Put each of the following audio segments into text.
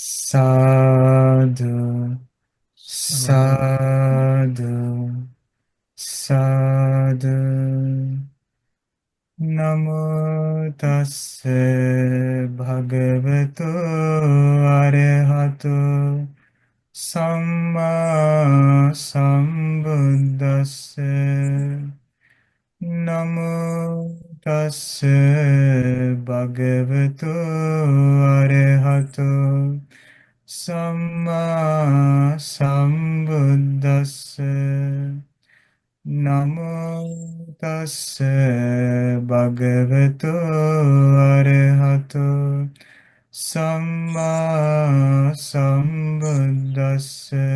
Sadhu, Sadhu. sadhu, sadhu. Namo tassa bhagavato arahato samma sambuddhassa. Namo tassa bhagavato arahato samma sambuddhassa. Namo tassa bhagavato arahato samma sambuddhassa.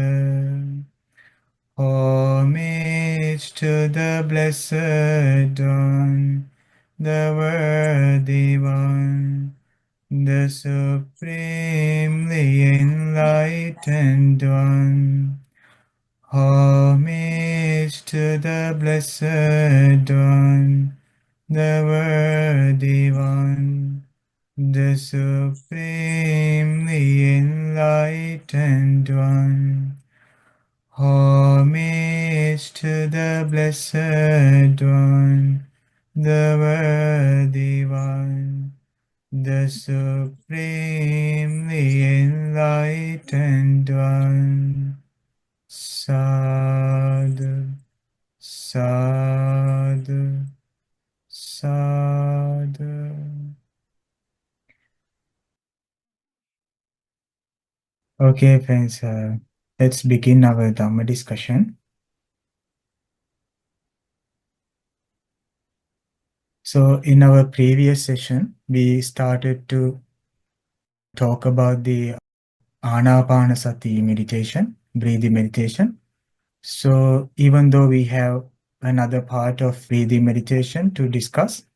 Homage to the Blessed One, the Worthy One, the Supremely Enlightened One. Homage to the Blessed One, the Worthy One, the Supremely Enlightened One. Homage to the Blessed One, the Worthy One, the Supremely Enlightened One. Sadhu, sadhu, sadhu. Okay, friends, let's begin our Dhamma discussion. So, in our previous session, we started to talk about the Anapanasati meditation, breathing meditation. So, even though we have another part of breathing meditation to discuss,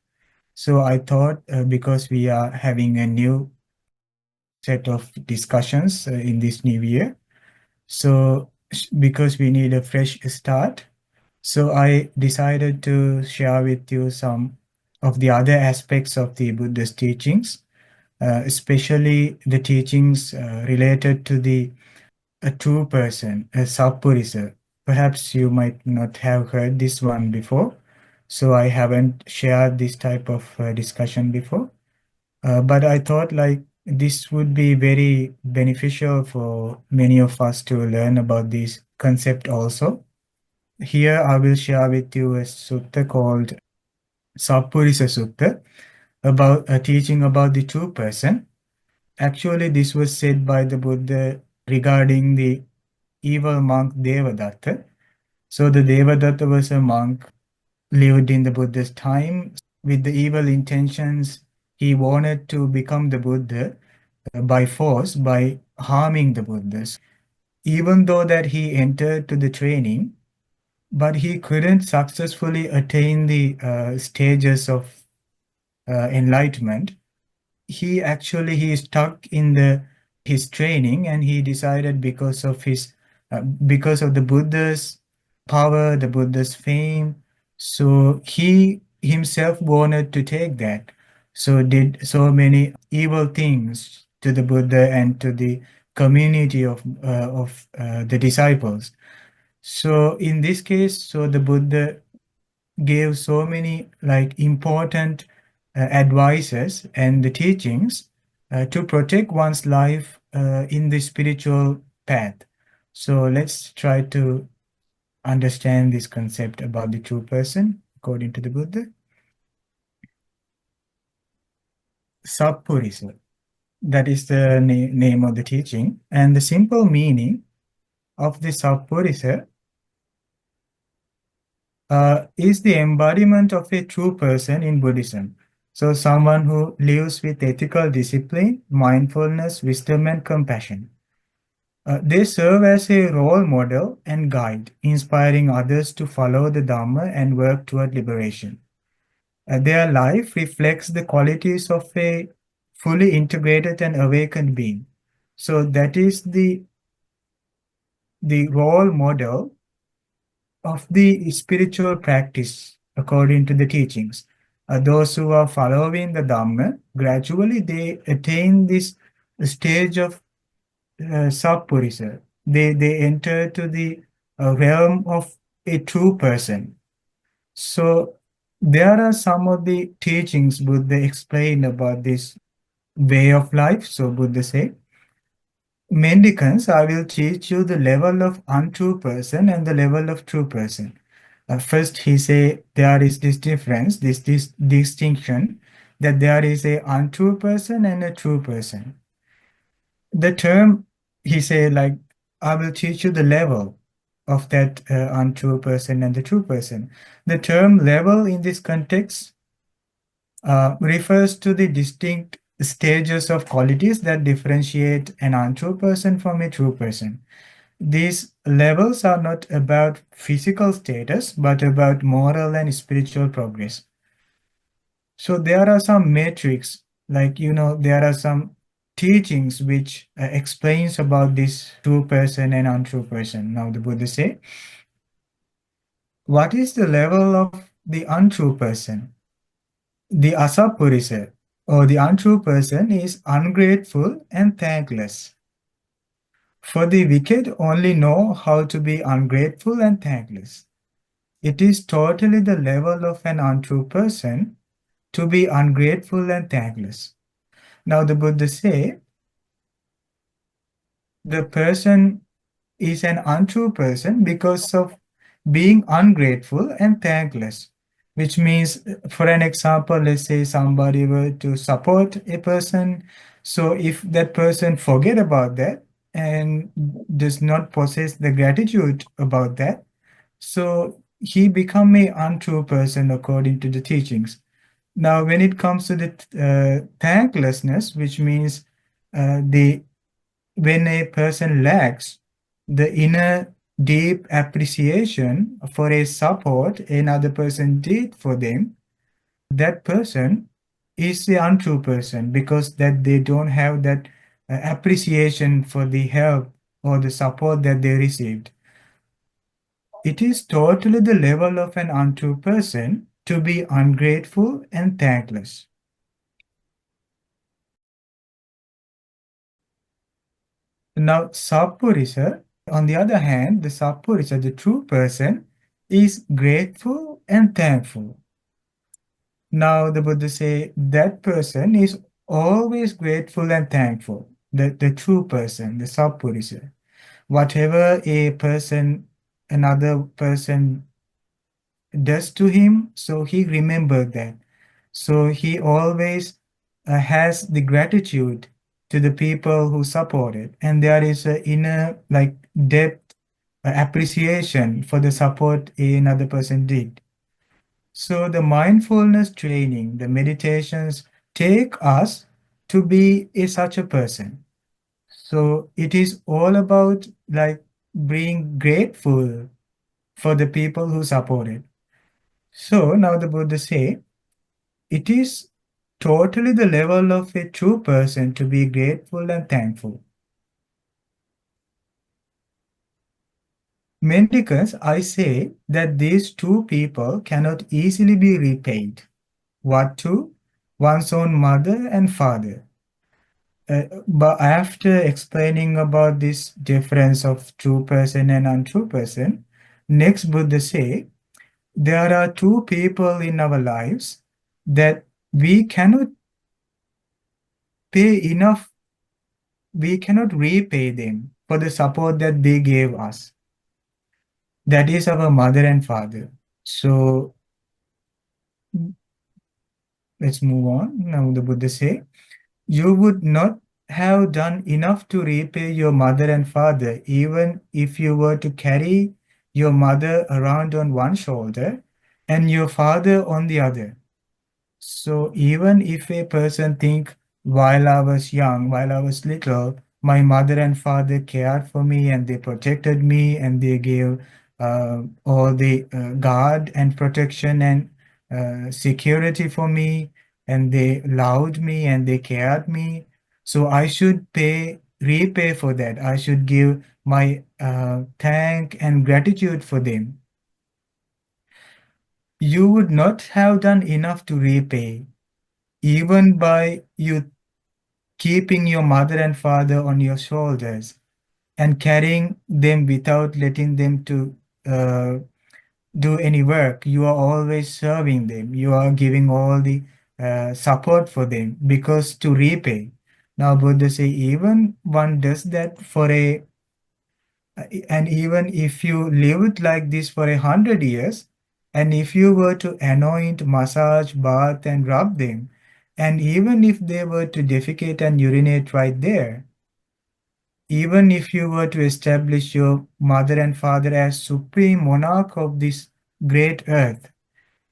so I thought because we are having a new set of discussions in this new year, so because we need a fresh start, so I decided to share with you some of the other aspects of the Buddha's teachings, especially the teachings related to the a true person, a Sappurisa. Perhaps you might not have heard this one before, so I haven't shared this type of discussion before. But I thought like this would be very beneficial for many of us to learn about this concept also. Here I will share with you a sutta called Sappurisa Sutta about a teaching about the true person. Actually, this was said by the Buddha regarding the evil monk Devadatta. So the Devadatta was a monk lived in the Buddha's time with the evil intentions. He wanted to become the Buddha by force by harming the Buddhas. Even though that he entered to the training, but he couldn't successfully attain the stages of enlightenment. He stuck in the his training, and he decided because of the Buddha's power, the Buddha's fame, so he himself wanted to take that, so did so many evil things to the Buddha and to the community of the disciples. So in this case, so the Buddha gave so many like important advices and the teachings to protect one's life in the spiritual path. So let's try to understand this concept about the true person according to the Buddha. Sappurisa, that is the name of the teaching, and the simple meaning of the Sappurisa is the embodiment of a true person in Buddhism. So, someone who lives with ethical discipline, mindfulness, wisdom, and compassion. They serve as a role model and guide, inspiring others to follow the Dhamma and work toward liberation. Their life reflects the qualities of a fully integrated and awakened being. So, that is the role model of the spiritual practice according to the teachings. Those who are following the Dhamma, gradually they attain this stage of Sapurisa. They enter to the realm of a true person. So there are some of the teachings Buddha explain about this way of life. So Buddha say, mendicants, I will teach you the level of untrue person and the level of true person. First, he say there is this difference, this distinction that there is a untrue person and a true person. The term he say like I will teach you the level of that untrue person and the true person. The term level in this context refers to the distinct stages of qualities that differentiate an untrue person from a true person. These levels are not about physical status, but about moral and spiritual progress. So there are some metrics, like, there are some teachings which explains about this true person and untrue person. Now the Buddha say, what is the level of the untrue person? The asapurisa, or the untrue person, is ungrateful and thankless. For the wicked only know how to be ungrateful and thankless. It is totally the level of an untrue person to be ungrateful and thankless. Now the Buddha say the person is an untrue person because of being ungrateful and thankless, which means, for an example, let's say somebody were to support a person. So if that person forget about that and does not possess the gratitude about that, so he become a untrue person according to the teachings. Now, when it comes to the thanklessness, which means the when a person lacks the inner deep appreciation for a support another person did for them, that person is the untrue person because that they don't have that appreciation for the help or the support that they received. It is totally the level of an untrue person to be ungrateful and thankless. Now, Sappurisa, on the other hand, the Sappurisa, the true person, is grateful and thankful. Now, the Buddha say that person is always grateful and thankful. The true person, the Sappurisa. Whatever a person, another person does to him, so he remembered that. So he always has the gratitude to the people who support it. And there is an inner, like, depth appreciation for the support another person did. So the mindfulness training, the meditations take us to be such a person. So it is all about like being grateful for the people who support it. So now the Buddha say, it is totally the level of a true person to be grateful and thankful. Mendicants, I say that these two people cannot easily be repaid. What to? One's own mother and father. But after explaining about this difference of true person and untrue person, next Buddha say, there are two people in our lives that we cannot pay enough, we cannot repay them for the support that they gave us. That is our mother and father. So let's move on. Now the Buddha say, you would not have done enough to repay your mother and father, even if you were to carry your mother around on one shoulder and your father on the other. So even if a person think while I was young, while I was little, my mother and father cared for me and they protected me and they gave all the guard and protection and security for me and they loved me and they cared me. So I should repay for that. I should give my thank and gratitude for them. You would not have done enough to repay even by you keeping your mother and father on your shoulders and carrying them without letting them to uh, do any work. You are always serving them. You are giving all the support for them because to repay. Now Buddha say even one does that for a and even if you lived like this for 100 years, and if you were to anoint, massage, bath, and rub them, and even if they were to defecate and urinate right there, even if you were to establish your mother and father as supreme monarch of this great earth,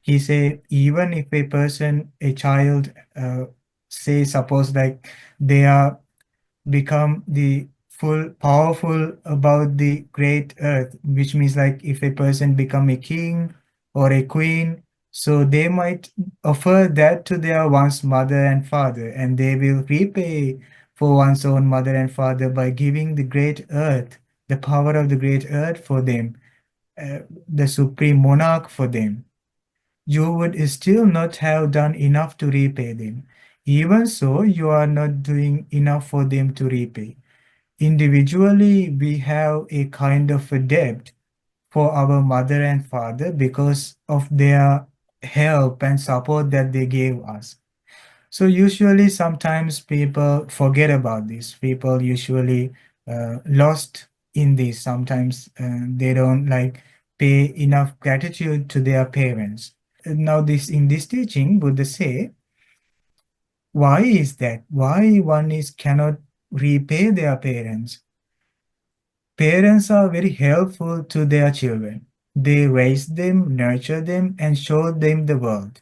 he said, even if a person, a child, say, suppose like they are become the full powerful about the great earth, which means like if a person become a king or a queen, so they might offer that to their one's mother and father, and they will repay for one's own mother and father by giving the great earth, the power of the great earth for them, the supreme monarch for them. You would still not have done enough to repay them. Even so, you are not doing enough for them to repay. Individually, we have a kind of a debt for our mother and father because of their help and support that they gave us. So usually sometimes people forget about this. People usually lost in this. Sometimes they don't like pay enough gratitude to their parents. Now this in this teaching, Buddha say, why is that? Why one is cannot repay their parents? Parents are very helpful to their children. They raise them, nurture them, and show them the world.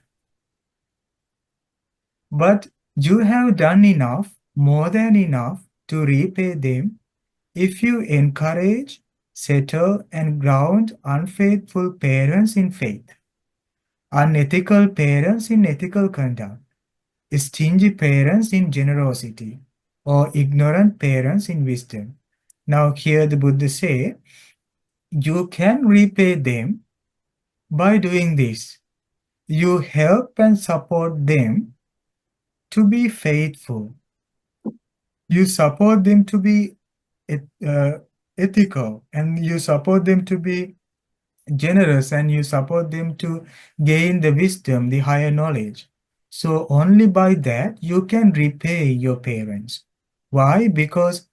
But you have done enough, more than enough, to repay them if you encourage, settle, and ground unfaithful parents in faith, unethical parents in ethical conduct, stingy parents in generosity, or ignorant parents in wisdom. Now, here the Buddha say, you can repay them by doing this. You help and support them to be faithful. You support them to be uh, ethical, and you support them to be generous, and you support them to gain the wisdom, the higher knowledge. So only by that you can repay your parents. Why? Because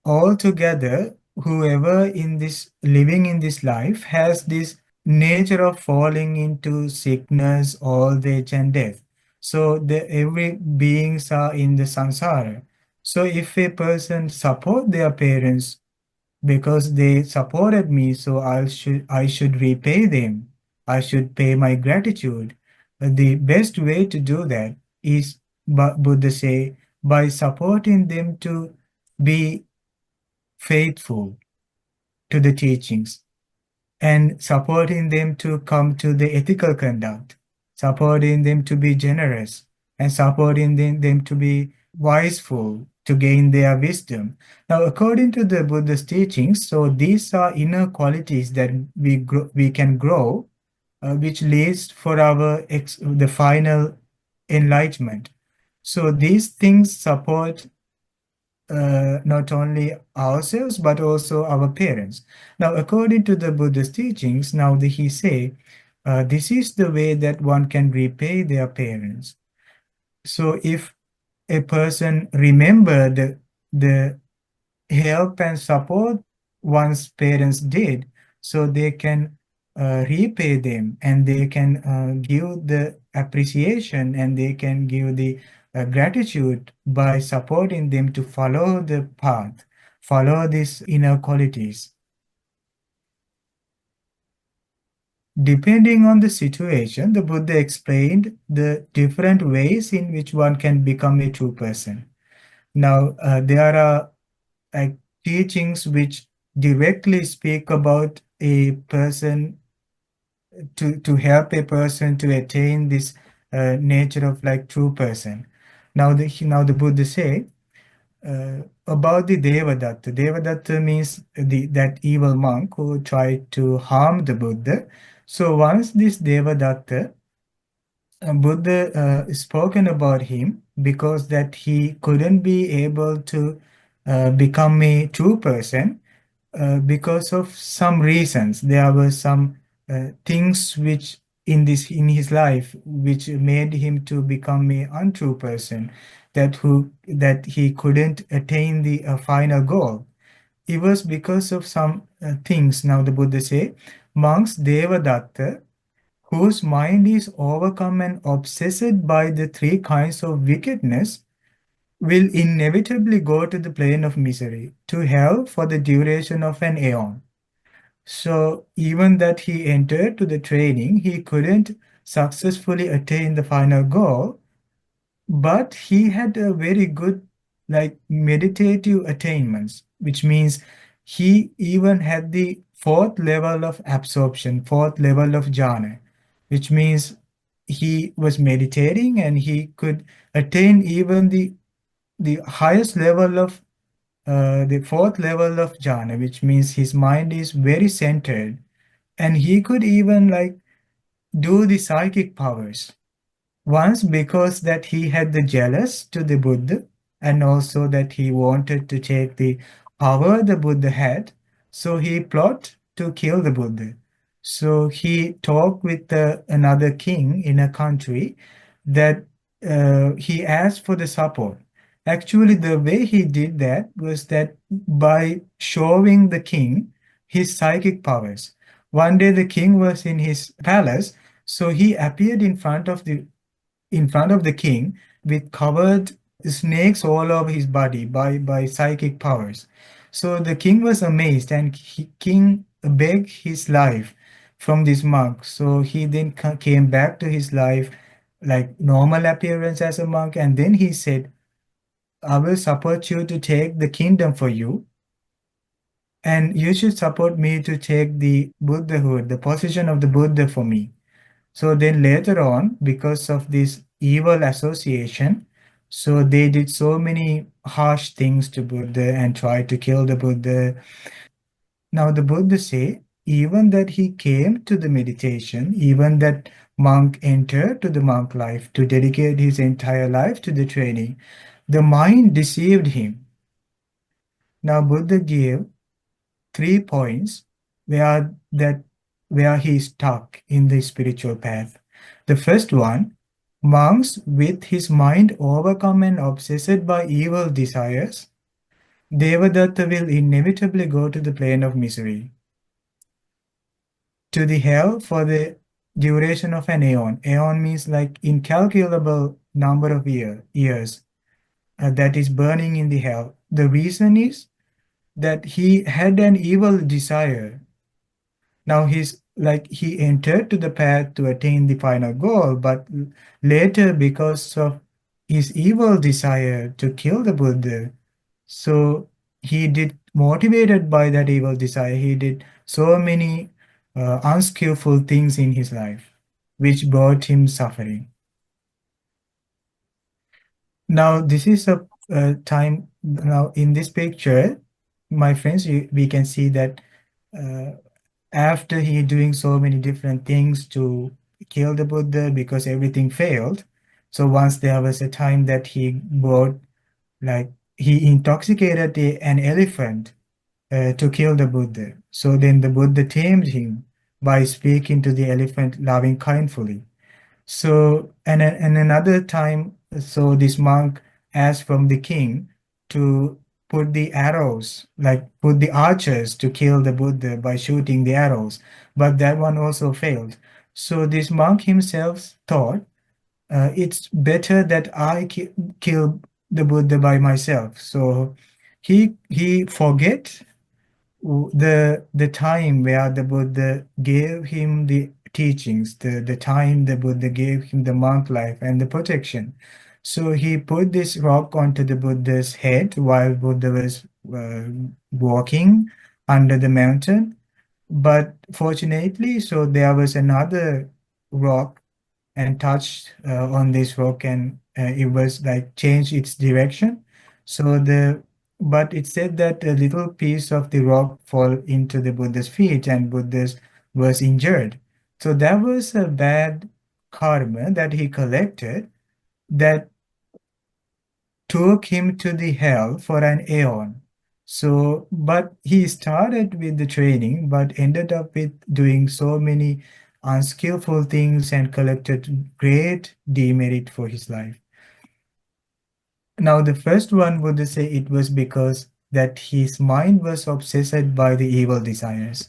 altogether, whoever in this living in this life has this nature of falling into sickness, old age, and death. So the every beings are in the samsara. So if a person support their parents because they supported me, so I should repay them. I should pay my gratitude. The best way to do that is, Buddha say, by supporting them to be faithful to the teachings and supporting them to come to the ethical conduct, supporting them to be generous, and supporting them to be wiseful to gain their wisdom. Now, according to the Buddha's teachings, so these are inner qualities that we can grow, which leads for our the final enlightenment. So these things support not only ourselves but also our parents. Now, according to the Buddha's teachings, now he say, this is the way that one can repay their parents. So if a person remember the help and support one's parents did, so they can repay them, and they can give the appreciation, and they can give the gratitude by supporting them to follow the path, follow these inner qualities. Depending on the situation, the Buddha explained the different ways in which one can become a true person. Now, there are like teachings which directly speak about a person to help a person to attain this nature of like true person. Now the Buddha say about the Devadatta. Devadatta means that evil monk who tried to harm the Buddha. So once this Devadatta, Buddha spoken about him, because that he couldn't be able to become a true person because of some reasons. There were some things which in his life which made him to become a untrue person, that he couldn't attain the final goal. It was because of some things. Now the Buddha say, monks Devadatta, whose mind is overcome and obsessed by the three kinds of wickedness, will inevitably go to the plane of misery, to hell for the duration of an aeon. So even that he entered to the training, he couldn't successfully attain the final goal, but he had a very good like meditative attainments, which means he even had the fourth level of absorption, fourth level of jhana, which means he was meditating and he could attain even the highest level of the fourth level of jhana, which means his mind is very centered, and he could even like do the psychic powers. Once because that he had the jealous to the Buddha, and also that he wanted to take the power the Buddha had, so he plot to kill the Buddha. So he talked with another king in a country that he asked for the support. Actually, the way he did that was that by showing the king his psychic powers. One day the king was in his palace, so he appeared in front of the king with covered snakes all over his body by psychic powers. So the king was amazed, and king begged his life from this monk. So he then came back to his life like normal appearance as a monk, and then he said, I will support you to take the kingdom for you, and you should support me to take the Buddhahood, the position of the Buddha for me. So then later on, because of this evil association, so they did so many harsh things to Buddha and tried to kill the Buddha. Now the Buddha say, even that he came to the meditation, even that monk entered to the monk life to dedicate his entire life to the training, the mind deceived him. Now Buddha gave 3 points where he is stuck in the spiritual path. The first one, monks with his mind overcome and obsessed by evil desires, Devadatta will inevitably go to the plane of misery, to the hell for the duration of an aeon. Aeon means like incalculable number of years that is burning in the hell. The reason is that he had an evil desire. Now he's like he entered to the path to attain the final goal, but later, because of his evil desire to kill the Buddha, so he did, motivated by that evil desire, he did so many unskillful things in his life, which brought him suffering. Now, this is a time, now in this picture, my friends, we can see that uh, after he doing so many different things to kill the Buddha because everything failed. So once there was a time that he brought, like he intoxicated an elephant to kill the Buddha. So then the Buddha tamed him by speaking to the elephant loving kindly. So, and another time, so this monk asked from the king to put the arrows, like put the archers to kill the Buddha by shooting the arrows, but that one also failed. So this monk himself thought, it's better that I kill the Buddha by myself. So he forget the time where the Buddha gave him the teachings, the time the Buddha gave him the monk life and the protection. So he put this rock onto the Buddha's head while Buddha was walking under the mountain. But fortunately, so there was another rock and touched on this rock, and it was like changed its direction. So but it said that a little piece of the rock fall into the Buddha's feet, and Buddha was injured. So that was a bad karma that he collected, that took him to the hell for an aeon. So, but he started with the training, but ended up with doing so many unskillful things and collected great demerit for his life. Now, the first one would say it was because that his mind was obsessed by the evil desires.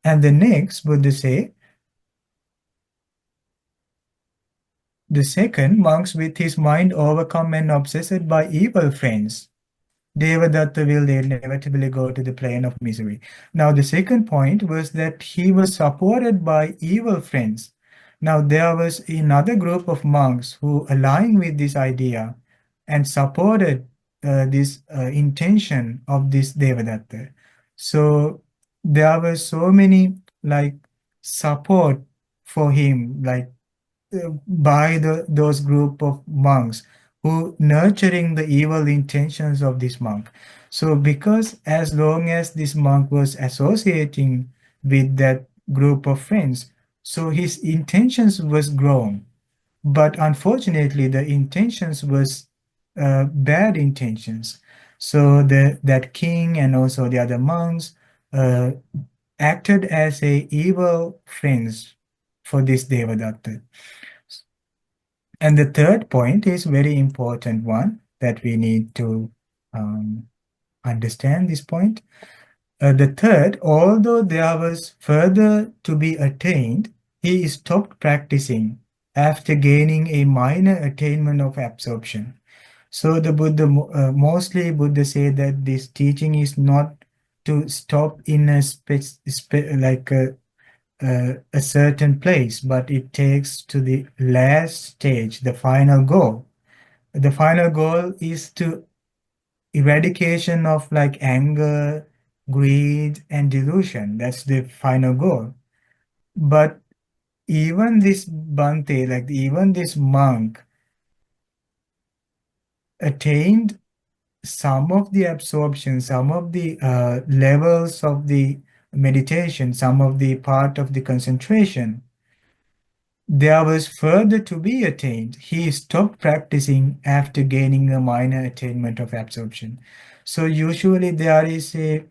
And the next would say the second, monks with his mind overcome and obsessed by evil friends. Devadatta will inevitably go to the plane of misery. Now, the second point was that he was supported by evil friends. Now, there was another group of monks who aligned with this idea and supported this intention of this Devadatta. So, there were so many like support for him, like by those group of monks who nurturing the evil intentions of this monk. So because as long as this monk was associating with that group of friends, so his intentions was grown. But unfortunately, the intentions was bad intentions. So that king and also the other monks uh, acted as a evil friends for this Devadatta. And the third point is very important one that we need to um, understand this point. The third, although there was further to be attained, he stopped practicing after gaining a minor attainment of absorption. So the Buddha, mostly Buddha say that this teaching is not to stop in a like a certain place, but it takes to the last stage, the final goal. The final goal is to eradication of like anger, greed, and delusion. That's the final goal. But even this Bhante, like even this monk, attained some of the absorption, some of the levels of the meditation, some of the part of the concentration. There was further to be attained. He stopped practicing after gaining a minor attainment of absorption. So usually there is a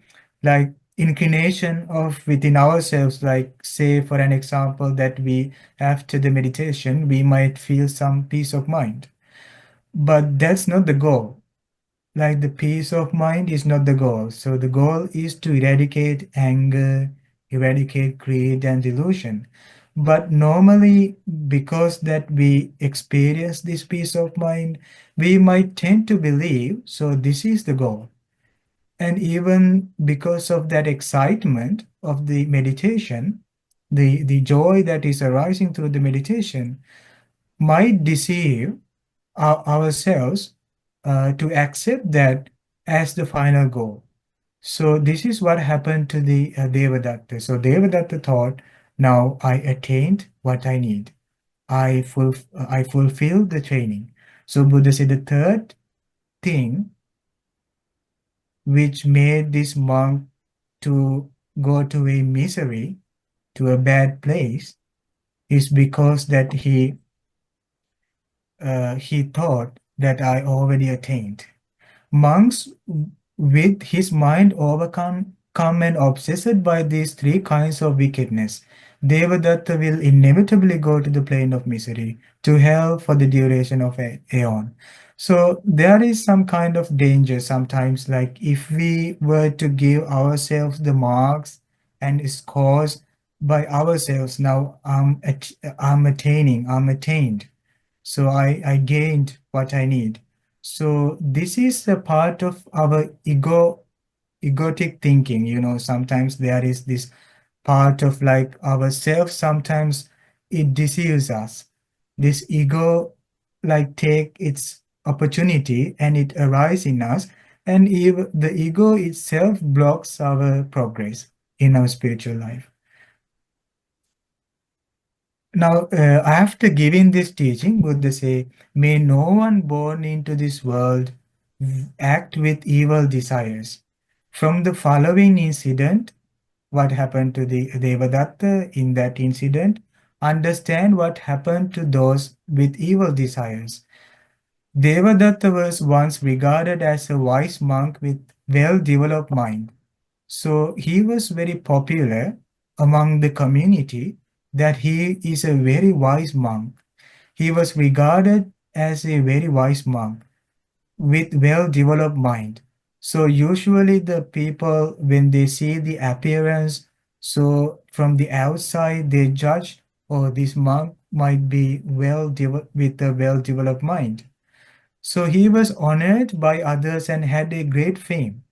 like inclination of within ourselves, like say for an example that we after the meditation we might feel some peace of mind. But that's not the goal. Like the peace of mind is not the goal. So the goal is to eradicate anger, eradicate greed and delusion. But normally, because that we experience this peace of mind, we might tend to believe, so this is the goal. And even because of that excitement of the meditation, the joy that is arising through the meditation might deceive ourselves to accept that as the final goal. So this is what happened to the Devadatta. So Devadatta thought, now I attained what I need. I fulfilled the training. So Buddha said the third thing which made this monk to go to a misery, to a bad place, is because that he thought that I already attained. Monks with his mind overcome come and obsessed by these three kinds of wickedness. Devadatta will inevitably go to the plane of misery, to hell for the duration of a aeon. So there is some kind of danger sometimes, like if we were to give ourselves the marks and scores by ourselves, now I'm attaining, I'm attained. So I gained what I need. So this is a part of our egotic thinking. Sometimes there is this part of like ourself, sometimes it deceives us. This ego like take its opportunity and it arises in us, and if the ego itself blocks our progress in our spiritual life. Now, after giving this teaching, Buddha say, may no one born into this world act with evil desires. From the following incident, what happened to the Devadatta in that incident, understand what happened to those with evil desires. Devadatta was once regarded as a wise monk with well-developed mind. So he was very popular among the community that he is a very wise monk. He was regarded as a very wise monk with well-developed mind. So usually the people, when they see the appearance, so from the outside they judge, oh, this monk might be with a well-developed mind. So he was honored by others and had a great fame.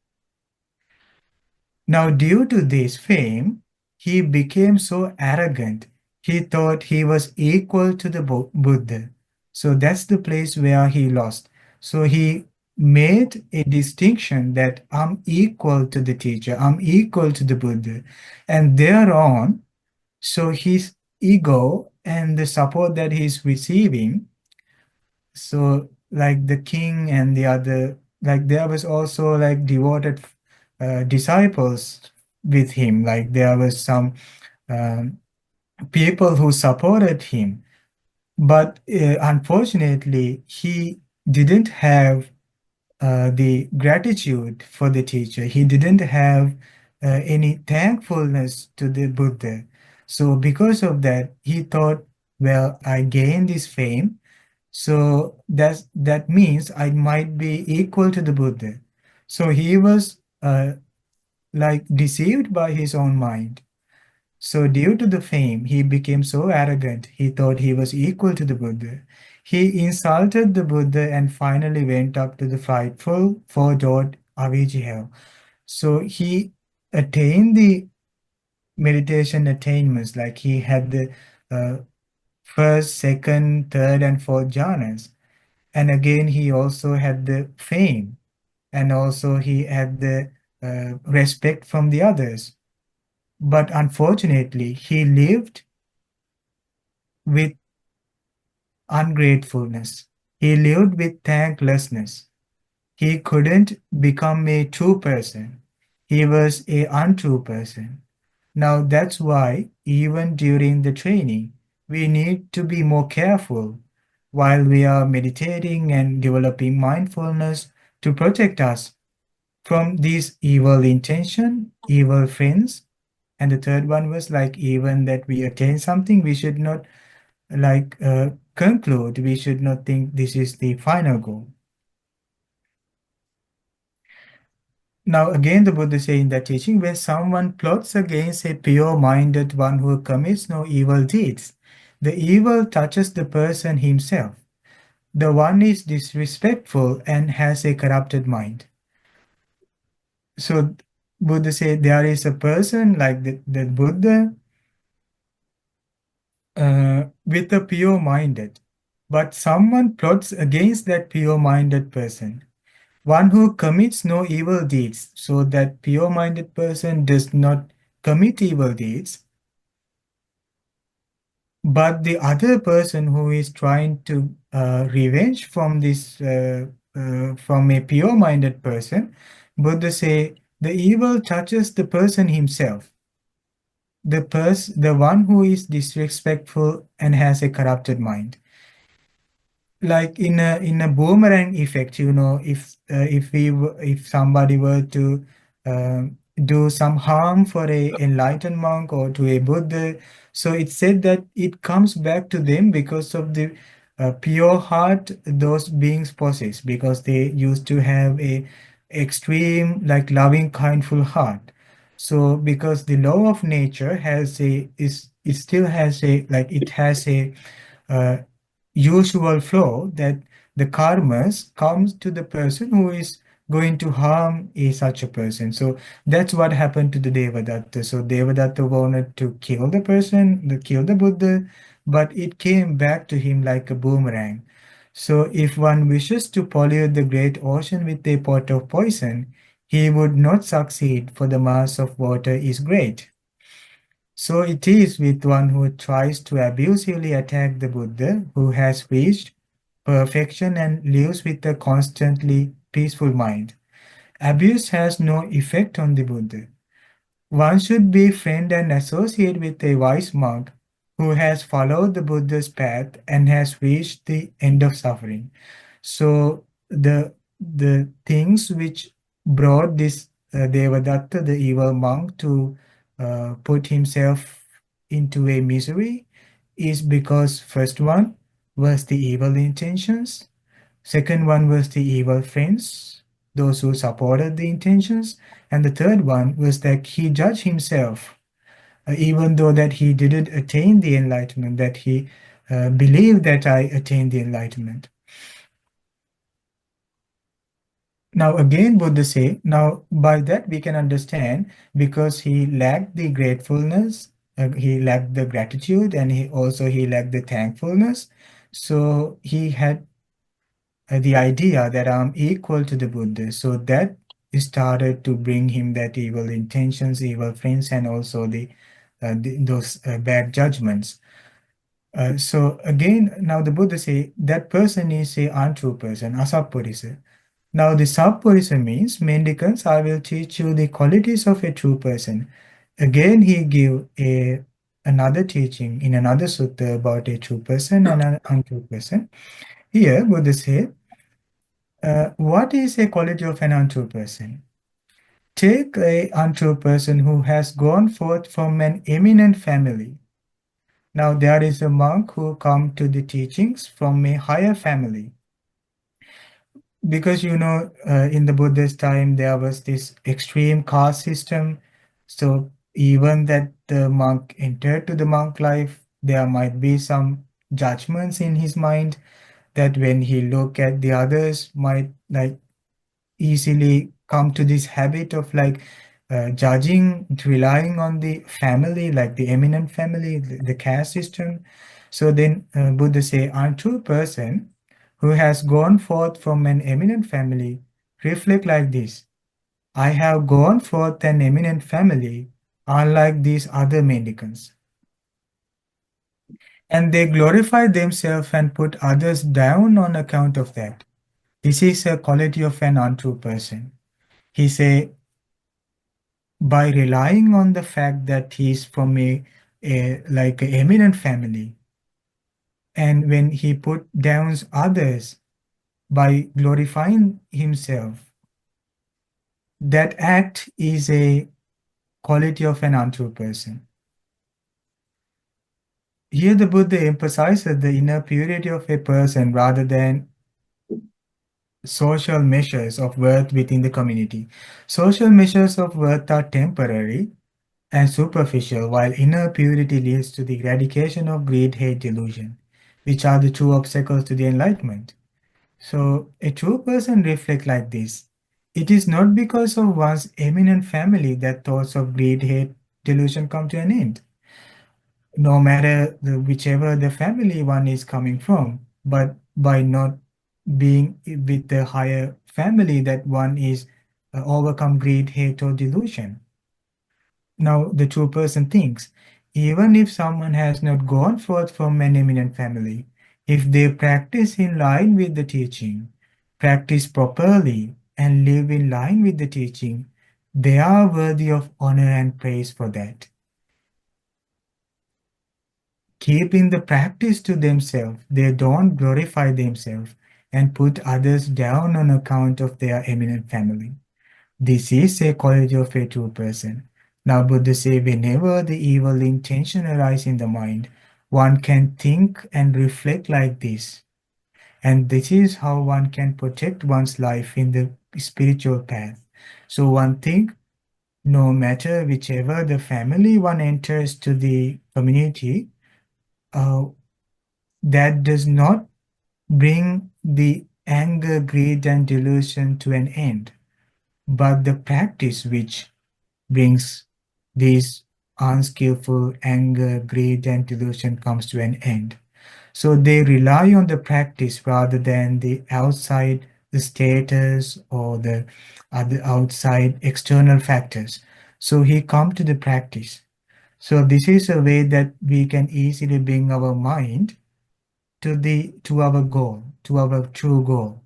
Now, due to this fame, he became so arrogant. He thought he was equal to the Buddha. So that's the place where he lost. So he made a distinction that I'm equal to the teacher, I'm equal to the Buddha. And thereon, so his ego and the support that he's receiving, so like the king and the other, like there was also like devoted disciples with him. Like there was some um, people who supported him, but unfortunately he didn't have the gratitude for the teacher. He didn't have any thankfulness to the Buddha. So because of that, he thought, well, I gained this fame, so that means I might be equal to the Buddha. So he was like deceived by his own mind. So due to the fame, he became so arrogant, he thought he was equal to the Buddha. He insulted the Buddha and finally went up to the frightful four-doored Avicii hell. So he attained the meditation attainments, like he had the uh, first, second, third, and fourth jhanas. And again, he also had the fame, and also he had the respect from the others. But unfortunately, he lived with ungratefulness. He lived with thanklessness. He couldn't become a true person. He was a untrue person. Now that's why even during the training, we need to be more careful while we are meditating and developing mindfulness to protect us from these evil intention, evil friends. And the third one was like even that we attain something, we should not like conclude, we should not think this is the final goal. Now again the Buddha say in that teaching, when someone plots against a pure-minded one who commits no evil deeds, the evil touches the person himself. The one is disrespectful and has a corrupted mind. So Buddha said there is a person like the Buddha with a pure-minded, but someone plots against that pure-minded person. One who commits no evil deeds, so that pure-minded person does not commit evil deeds, but the other person who is trying to revenge from this from a pure-minded person, Buddha say the evil touches the person himself, the one who is disrespectful and has a corrupted mind. Like in a boomerang effect, if somebody were to do some harm for a enlightened monk or to a Buddha, so it said that it comes back to them because of the pure heart those beings possess, because they used to have a extreme like loving kindful heart. So because the law of nature has a is it still has a like it has a uh, usual flow that the karmas comes to the person who is going to harm such a person. So that's what happened to the Devadatta. So Devadatta wanted to kill the person, kill the Buddha, but it came back to him like a boomerang. So if one wishes to pollute the great ocean with a pot of poison, he would not succeed, for the mass of water is great. So it is with one who tries to abusively attack the Buddha, who has reached perfection and lives with a constantly peaceful mind. Abuse has no effect on the Buddha. One should befriend and associate with a wise monk who has followed the Buddha's path and has reached the end of suffering. So the things which brought this Devadatta, the evil monk, to put himself into a misery is because first one was the evil intentions, second one was the evil friends, those who supported the intentions, and the third one was that he judged himself, even though that he didn't attain the enlightenment, that he believed that I attained the enlightenment. Now again, Buddha say, now by that we can understand because he lacked the gratefulness, he lacked the gratitude, and he lacked the thankfulness. So he had the idea that I'm equal to the Buddha. So that started to bring him that evil intentions, evil friends, and also those bad judgments. So again, now the Buddha say that person is a untrue person, asappurisa. Now the sappurisa means, mendicants, I will teach you the qualities of a true person. Again, he give another teaching in another sutta about a true person and an untrue person. Here, Buddha say, what is a quality of an untrue person? Take a untrue person who has gone forth from an eminent family. Now there is a monk who come to the teachings from a higher family. Because in the Buddhist time there was this extreme caste system. So even that the monk entered to the monk life, there might be some judgments in his mind that when he look at the others might like easily come to this habit of like judging, relying on the family, like the eminent family, the caste system. So then Buddha say, unto a person who has gone forth from an eminent family, reflect like this. I have gone forth an eminent family, unlike these other mendicants. And they glorify themselves and put others down on account of that. This is a quality of an untrue person. He say, by relying on the fact that he's from a like a eminent family, and when he put down others by glorifying himself, that act is a quality of an untrue person. Here the Buddha emphasizes the inner purity of a person rather than social measures of worth within the community. Social measures of worth are temporary and superficial, while inner purity leads to the eradication of greed, hate, delusion, which are the two obstacles to the enlightenment. So, a true person reflects like this. It is not because of one's eminent family that thoughts of greed, hate, delusion come to an end, no matter whichever the family one is coming from, but by not being with the higher family that one is overcome greed, hate, or delusion. Now, the true person thinks, even if someone has not gone forth from an eminent family, if they practice in line with the teaching, practice properly, and live in line with the teaching, they are worthy of honor and praise for that. Keeping the practice to themselves, they don't glorify themselves and put others down on account of their eminent family. This is a quality of a true person. Now, Buddha say, whenever the evil intention arises in the mind, one can think and reflect like this. And this is how one can protect one's life in the spiritual path. So one think, no matter whichever the family one enters to the community, uh, that does not bring the anger, greed, and delusion to an end, but the practice which brings these unskillful anger, greed, and delusion comes to an end. So they rely on the practice rather than the outside, the status or the other outside external factors. So he come to the practice. So this is a way that we can easily bring our mind to our goal, to our true goal.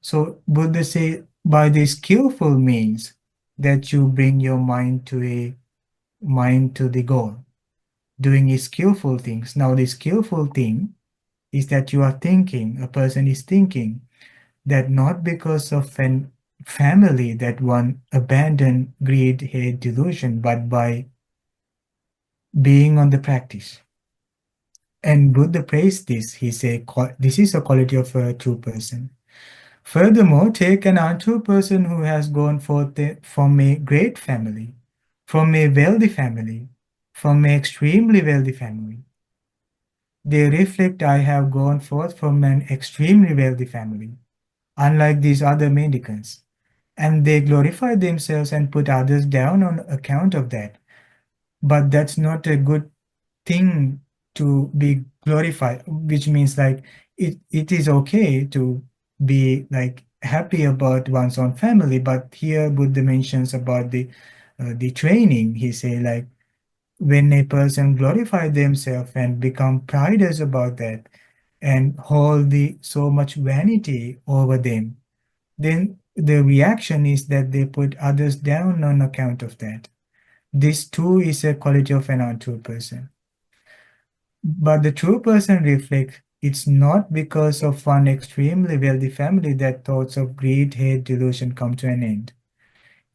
So Buddha say by the skillful means that you bring your mind to the goal, doing skillful things. Now the skillful thing is that you are thinking, a person is thinking. that not because of an family that one abandoned greed, hate, delusion, but by being on the practice. And Buddha praised this. He said, this is a quality of a true person. Furthermore, take an untrue person who has gone forth from a great family, from a wealthy family, from an extremely wealthy family. They reflect, I have gone forth from an extremely wealthy family, unlike these other mendicants. And they glorify themselves and put others down on account of that. But that's not a good thing to be glorified, which means like it is okay to be like happy about one's own family. But here Buddha mentions about the training. He say like when a person glorify themselves and become priders about that and hold the so much vanity over them, then the reaction is that they put others down on account of that. This too is a quality of an untrue person. But the true person reflects it's not because of one extremely wealthy family that thoughts of greed, hate, delusion come to an end.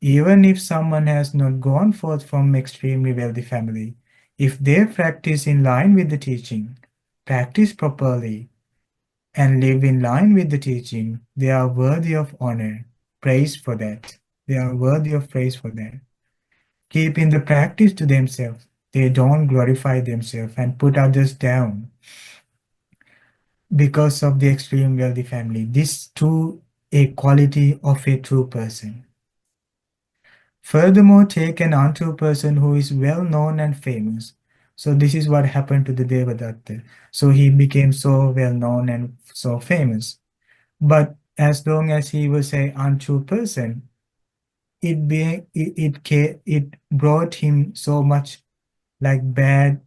Even if someone has not gone forth from extremely wealthy family, if they practice in line with the teaching, practice properly, and live in line with the teaching, they are worthy of honor, praise for that. They are worthy of praise for that. Keeping the practice to themselves, they don't glorify themselves and put others down because of the extreme wealthy family. This too a quality of a true person. Furthermore, take an untrue person who is well known and famous. So this is what happened to the Devadatta. So he became so well known and so famous. But as long as he was a untrue person, it brought him so much like bad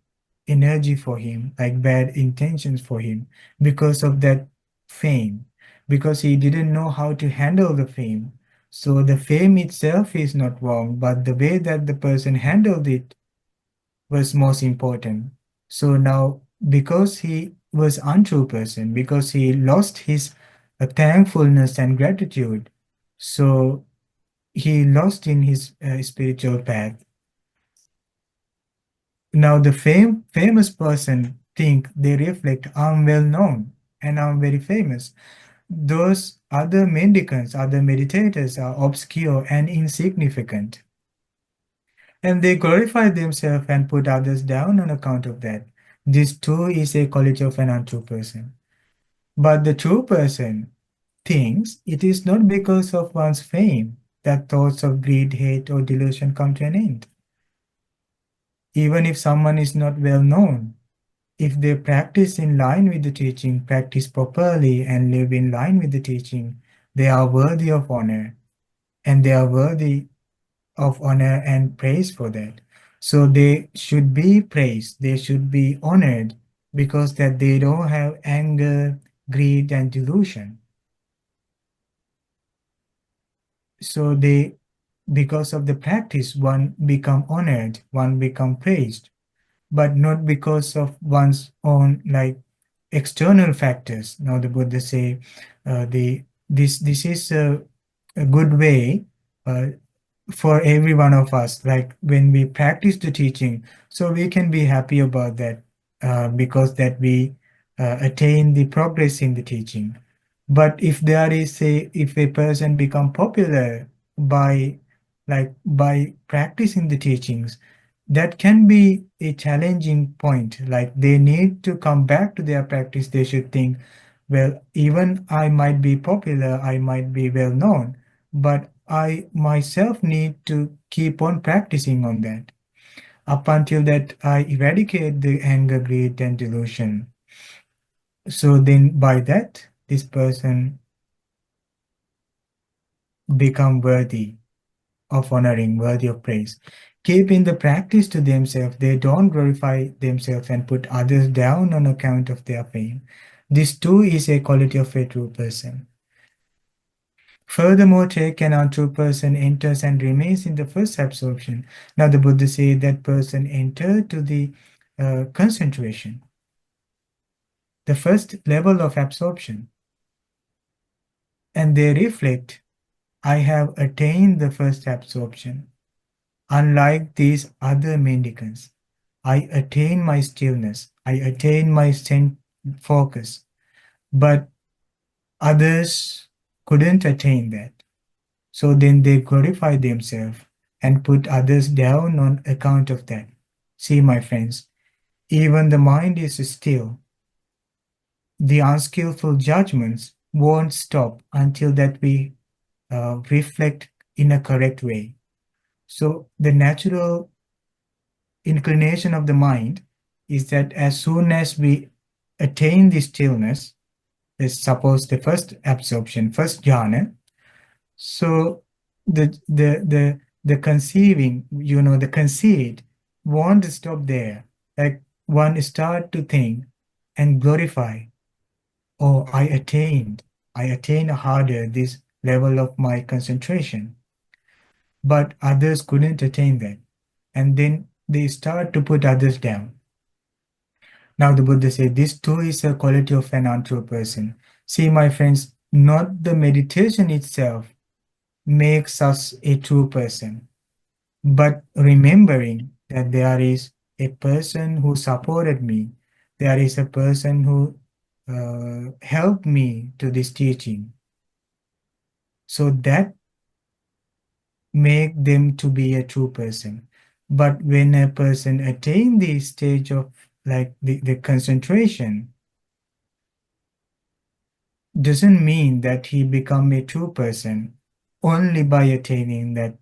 energy for him, like bad intentions for him because of that fame, because he didn't know how to handle the fame. So the fame itself is not wrong, but the way that the person handled it was most important. So now, because he was untrue person, because he lost his thankfulness and gratitude, so he lost in his spiritual path. Now the famous person think they reflect, I'm well known and I'm very famous. Those other mendicants, other meditators are obscure and insignificant. And they glorify themselves and put others down on account of that. This too is a quality of an untrue person. But the true person thinks it is not because of one's fame that thoughts of greed, hate, or delusion come to an end. Even if someone is not well known, if they practice in line with the teaching, practice properly, and live in line with the teaching, they are worthy of honor, and they are worthy of honor and praise for that. So they should be praised, they should be honored because that they don't have anger, greed, and delusion. So they, because of the practice, one become honored, one become praised, but not because of one's own like external factors. Now the Buddha say, the this is a good way uh, for every one of us. Like when we practice the teaching, so we can be happy about that because that we attain the progress in the teaching. But if there is a if a person become popular by by practicing the teachings, that can be a challenging point. Like they need to come back to their practice. They should think, well, even I might be popular, I might be well known, but I myself need to keep on practicing on that up until that I eradicate the anger, greed, and delusion. So then by that, this person become worthy of honoring, worthy of praise. Keeping the practice to themselves, they don't glorify themselves and put others down on account of their fame. This too is a quality of a true person. Furthermore, take an untrue person enters and remains in the first absorption. Now the Buddha says that person entered to the concentration, the first level of absorption. and they reflect, I have attained the first absorption. Unlike these other mendicants, I attain my stillness, I attain my focus, but others couldn't attain that. So then they glorify themselves and put others down on account of that. See, my friends, even the mind is still. The unskillful judgments won't stop until that we reflect in a correct way. So the natural inclination of the mind is that as soon as we attain the stillness, let's suppose the first absorption, first jhana, so the conceiving, the conceit won't stop there. Like one start to think and glorify, oh, I attained harder this level of my concentration, but others couldn't attain that. And then they start to put others down. Now the Buddha said, this too is a quality of an untrue person. See, my friends, not the meditation itself makes us a true person, but remembering that there is a person who supported me, there is a person who helped me to this teaching. So that make them to be a true person. But when a person attain the stage of like the concentration, doesn't mean that he become a true person only by attaining that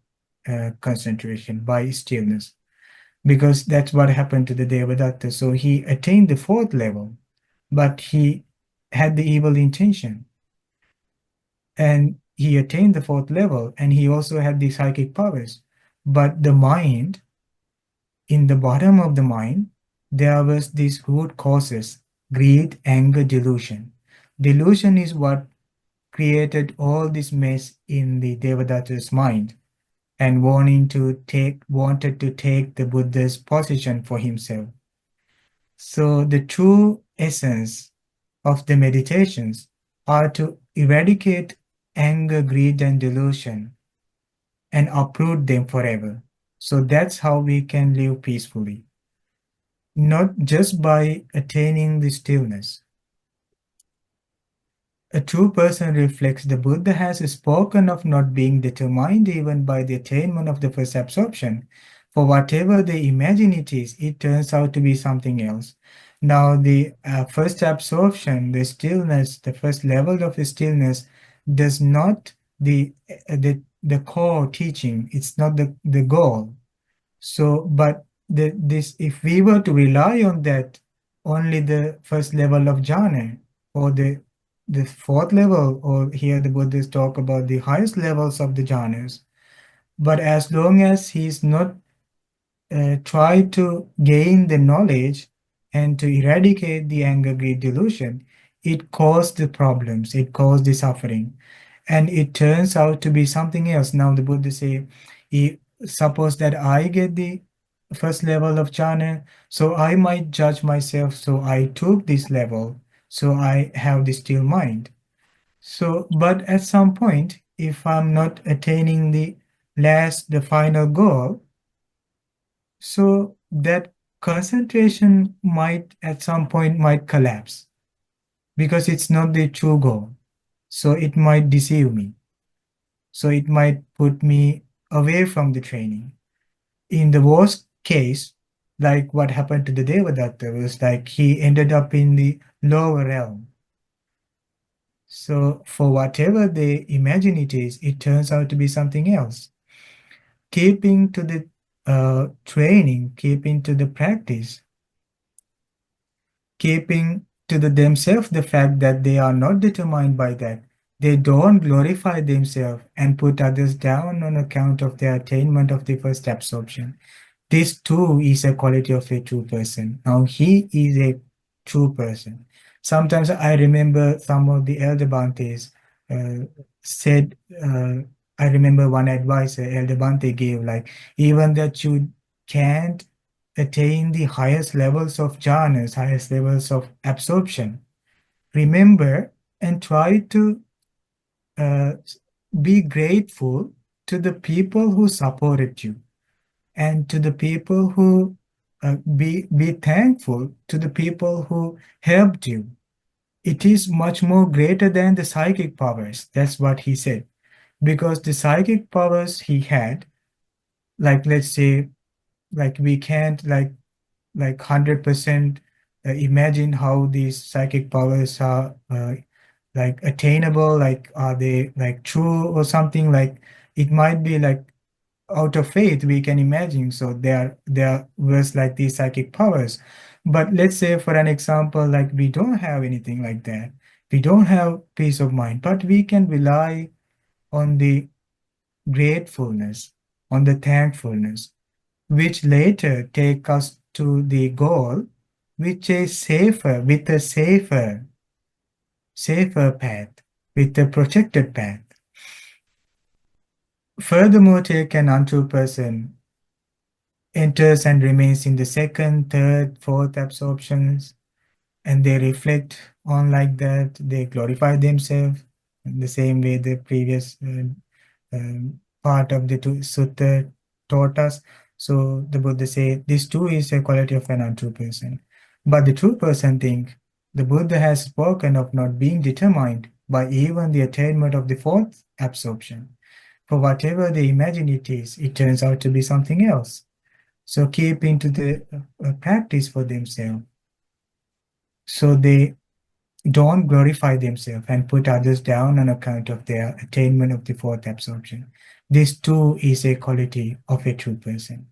concentration, by stillness. Because that's what happened to the Devadatta. So he attained the fourth level, but he had the evil intention. And he attained the fourth level, and he also had the psychic powers. But the mind, in the bottom of the mind, there was these root causes: greed, anger, delusion. Delusion is what created all this mess in the Devadatta's mind and wanted to take the Buddha's position for himself. So the true essence of the meditations are to eradicate anger, greed, and delusion and uproot them forever. So that's how we can live peacefully, not just by attaining the stillness. A true person reflects the Buddha has spoken of not being determined even by the attainment of the first absorption. For whatever they imagine it turns out to be something else. Now, the first absorption, the stillness, the first level of the stillness, does not the core teaching. It's not the goal. So, but this, if we were to rely on that, only the first level of jhana or the fourth level, or here the Buddhists talk about the highest levels of the jhanas. But as long as he's not tried to gain the knowledge and to eradicate the anger, greed, delusion, it caused the problems, it caused the suffering, and it turns out to be something else. Now the Buddha say, suppose that I get the first level of jhana, so I might judge myself, so I took this level, so I have the still mind. So, but at some point, if I'm not attaining the final goal, so that concentration might at some point might collapse because it's not the true goal. So it might deceive me. So it might put me away from the training. In the worst case, like what happened to the Devadatta was like he ended up in the lower realm. So for whatever they imagine it turns out to be something else. Keeping to the training, keeping to the practice, keeping to themselves the fact that they are not determined by that. They don't glorify themselves and put others down on account of their attainment of the first absorption. This too is a quality of a true person. Now he is a true person. Sometimes I remember some of the elder Bhantes said, I remember one advice Elder Bhante gave, like, even that you can't attain the highest levels of jhanas, highest levels of absorption, remember and try to be grateful to the people who supported you and to the people who be thankful to the people who helped you. It is much more greater than the psychic powers. That's what he said. Because the psychic powers he had, like let's say, like we can't like 100% imagine how these psychic powers are like attainable, like are they like true or something, like it might be like out of faith we can imagine. So there was like these psychic powers. But let's say for an example, like we don't have anything like that. We don't have peace of mind, but we can rely on the gratefulness, on the thankfulness, which later take us to the goal, which is safer, with a safer path, with a protected path. Furthermore, take an untrue person enters and remains in the second, third, fourth absorptions, and they reflect on like that. They glorify themselves in the same way the previous part of the sutta taught us. So the Buddha say this too is a quality of an untrue person. But the true person think the Buddha has spoken of not being determined by even the attainment of the fourth absorption. For whatever they imagine it is, it turns out to be something else. So keep into the practice for themselves. So they don't glorify themselves and put others down on account of their attainment of the fourth absorption. This too is a quality of a true person.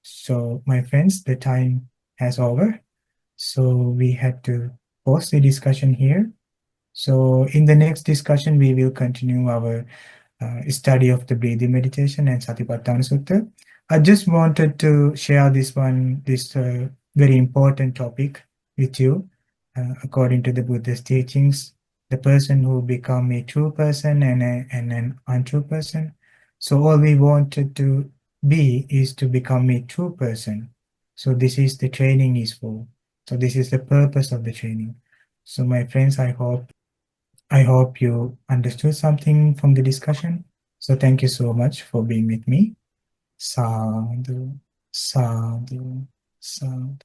So, my friends, the time has over. So, we had to pause the discussion here. So, in the next discussion, we will continue our study of the breathing meditation and Satipatthana Sutta. I just wanted to share this very important topic with you. According to the Buddha's teachings, the person who become a true person and an untrue person. So all we wanted to be is to become a true person. So this is the training is for. So this is the purpose of the training. So my friends, I hope you understood something from the discussion. So thank you so much for being with me. Sadhu, sadhu, sadhu.